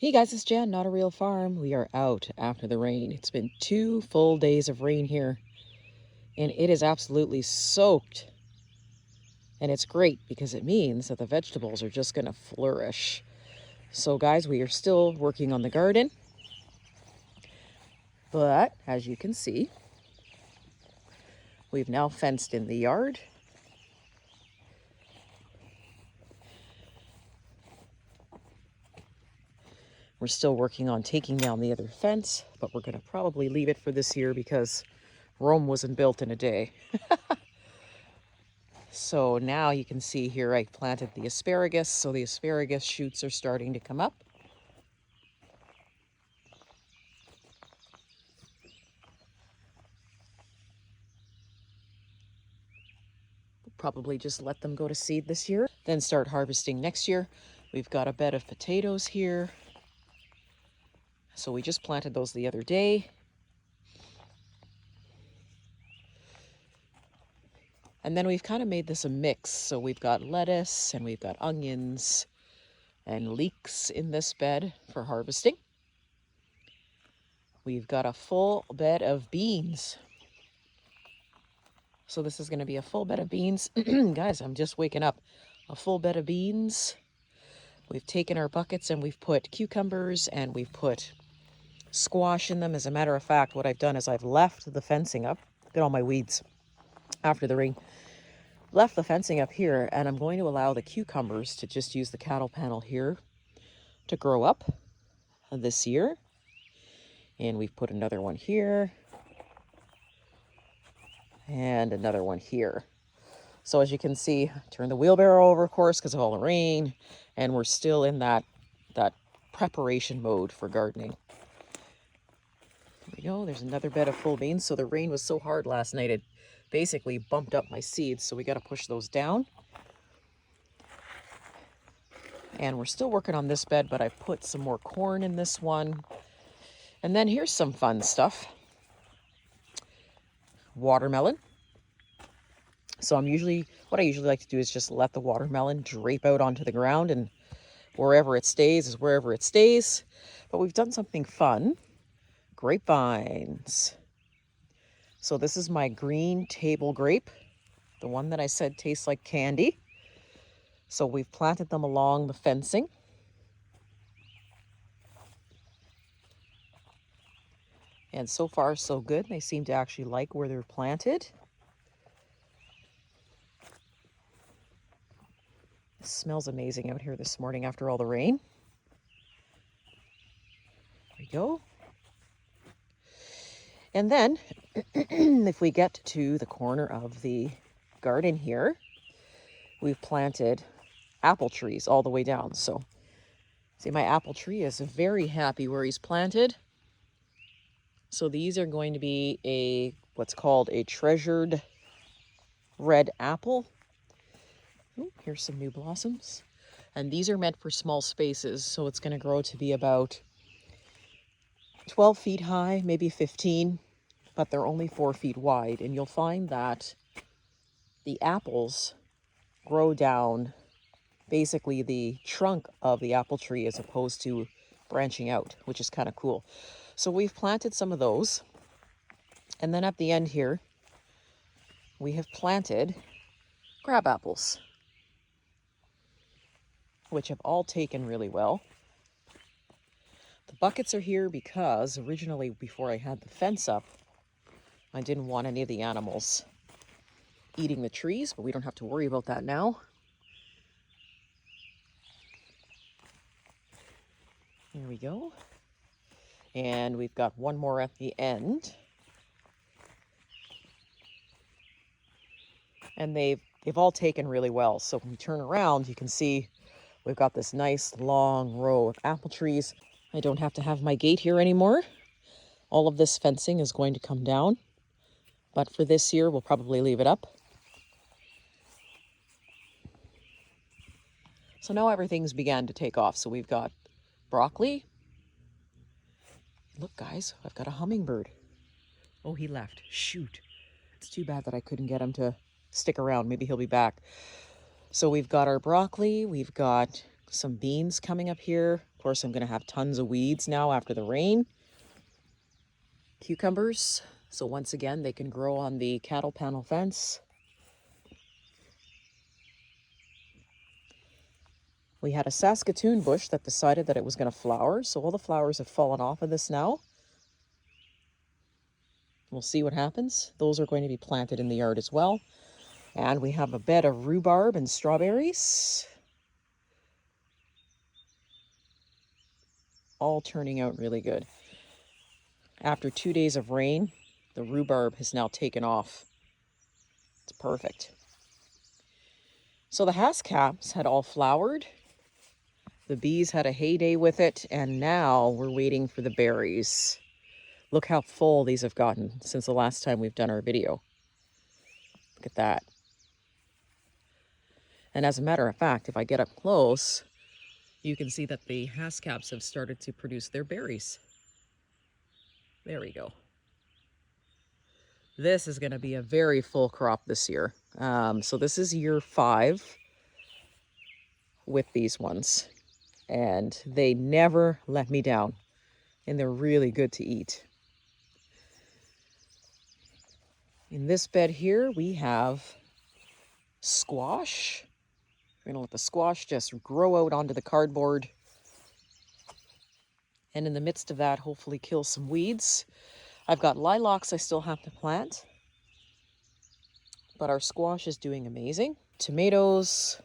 Hey guys, it's Jan, Not a Real Farm. We are out after the rain. It's been 2 full days of rain here, and it is absolutely soaked. And it's great because it means that the vegetables are just going to flourish. So guys, we are still working on the garden, but as you can see, we've now fenced in the yard. We're still working on taking down the other fence, but we're going to probably leave it for this year because Rome wasn't built in a day. So now you can see here I planted the asparagus, so the asparagus shoots are starting to come up. We'll probably just let them go to seed this year, then start harvesting next year. We've got a bed of potatoes here. So we just planted those the other day. And then we've kind of made this a mix. So we've got lettuce and we've got onions and leeks in this bed for harvesting. We've got a full bed of beans. So this is going to be a full bed of beans. Guys, I'm just waking up. A full bed of beans. We've taken our buckets and we've put cucumbers and we've put squash in them. As a matter of fact, what I've done is I've left the fencing up. Look at all my weeds after the rain. Left the fencing up here, and I'm going to allow the cucumbers to just use the cattle panel here to grow up this year. And we've put another one here and another one here. So as you can see, turn the wheelbarrow over, of course, because of all the rain, and we're still in that preparation mode for gardening. There we go. There's another bed of full beans. So the rain was so hard last night, it basically bumped up my seeds, so we got to push those down. And we're still working on this bed, but I put some more corn in this one. And then here's some fun stuff. Watermelon. So what I usually like to do is just let the watermelon drape out onto the ground, and wherever it stays is wherever it stays. But we've done something fun. Grapevines. So this is my green table grape, the one that I said tastes like candy. So we've planted them along the fencing. And so far, so good. They seem to actually like where they're planted. It smells amazing out here this morning after all the rain. There we go. And then, if we get to the corner of the garden here, we've planted apple trees all the way down. So, see, my apple tree is very happy where he's planted. So these are going to be what's called a treasured red apple. Ooh, here's some new blossoms. And these are meant for small spaces, so it's going to grow to be about 12 feet high, maybe 15, but they're only 4 feet wide. And you'll find that the apples grow down basically the trunk of the apple tree as opposed to branching out, which is kind of cool. So we've planted some of those. And then at the end here, we have planted crab apples, which have all taken really well. The buckets are here because originally, before I had the fence up, I didn't want any of the animals eating the trees, but we don't have to worry about that now. There we go. And we've got one more at the end. And they've all taken really well. So when we turn around, you can see we've got this nice long row of apple trees. I don't have to have my gate here anymore. All of this fencing is going to come down. But for this year, we'll probably leave it up. So now everything's began to take off. So we've got broccoli. Look, guys, I've got a hummingbird. Oh, he left. Shoot. It's too bad that I couldn't get him to stick around. Maybe he'll be back. So we've got our broccoli. We've got some beans coming up here. Of course, I'm going to have tons of weeds now after the rain. Cucumbers. So once again, they can grow on the cattle panel fence. We had a Saskatoon bush that decided that it was going to flower, so all the flowers have fallen off of this now. We'll see what happens. Those are going to be planted in the yard as well. And we have a bed of rhubarb and strawberries. All turning out really good. After 2 days of rain, the rhubarb has now taken off. It's perfect. So the haskell's had all flowered. The bees had a heyday with it, and now we're waiting for the berries. Look how full these have gotten since the last time we've done our video. Look at that. And as a matter of fact, if I get up close, you can see that the hascaps have started to produce their berries. There we go. This is going to be a very full crop this year. So this is year 5 with these ones. And they never let me down. And they're really good to eat. In this bed here, we have squash. We're going to let the squash just grow out onto the cardboard. And in the midst of that, hopefully kill some weeds. I've got lilacs I still have to plant. But our squash is doing amazing. Tomatoes.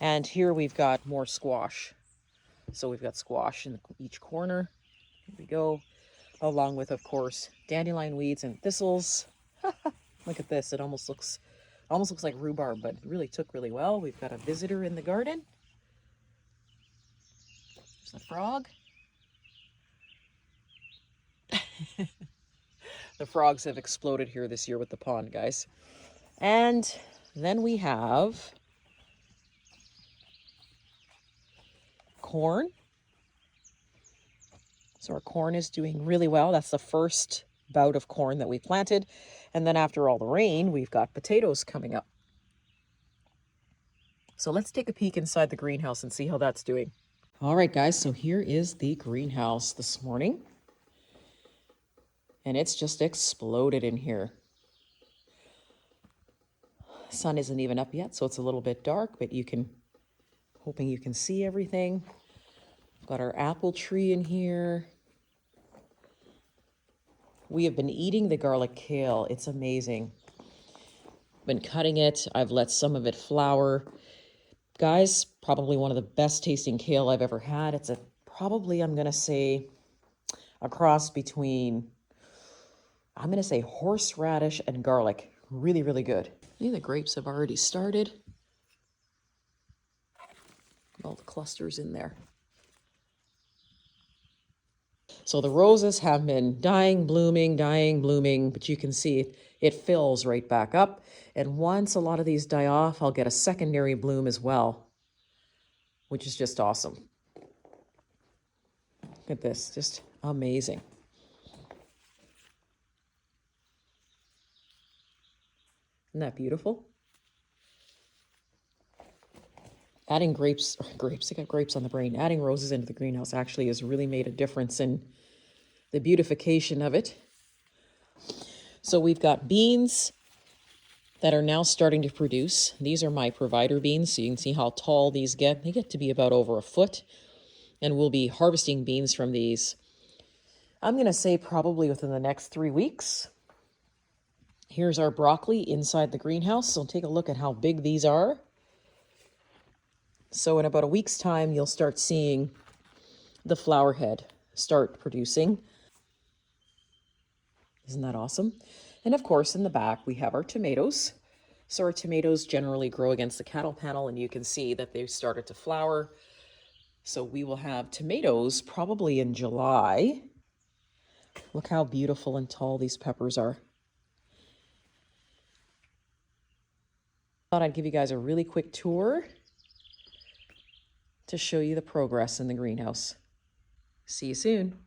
And here we've got more squash. So we've got squash in each corner. Here we go. Along with, of course, dandelion weeds and thistles. Look at this. It almost looks like rhubarb, but it really took really well. We've got a visitor in the garden. There's a frog. The frogs have exploded here this year with the pond, guys. And then we have corn. So our corn is doing really well. That's the first bout of corn that we planted. And then after all the rain, we've got potatoes coming up. So let's take a peek inside the greenhouse and see how that's doing. All right, guys, so here is the greenhouse this morning. And it's just exploded in here. Sun isn't even up yet, so it's a little bit dark, but hoping you can see everything. We've got our apple tree in here. We have been eating the garlic kale. It's amazing. Been cutting it. I've let some of it flower. Guys, probably one of the best tasting kale I've ever had. It's probably, I'm going to say, a cross between, I'm going to say horseradish and garlic. Really, really good. The grapes have already started. All the clusters in there. So the roses have been dying, blooming, but you can see it fills right back up. And once a lot of these die off, I'll get a secondary bloom as well, which is just awesome. Look at this, just amazing. Isn't that beautiful? Adding I got grapes on the brain. Adding roses into the greenhouse actually has really made a difference in the beautification of it. So we've got beans that are now starting to produce. These are my provider beans, so you can see how tall these get. They get to be about over a foot, and we'll be harvesting beans from these, I'm going to say probably within the next 3 weeks. Here's our broccoli inside the greenhouse, so take a look at how big these are. So in about a week's time, you'll start seeing the flower head start producing. Isn't that awesome? And of course, in the back, we have our tomatoes. So our tomatoes generally grow against the cattle panel, and you can see that they've started to flower. So we will have tomatoes probably in July. Look how beautiful and tall these peppers are. Thought I'd give you guys a really quick tour to show you the progress in the greenhouse. See you soon.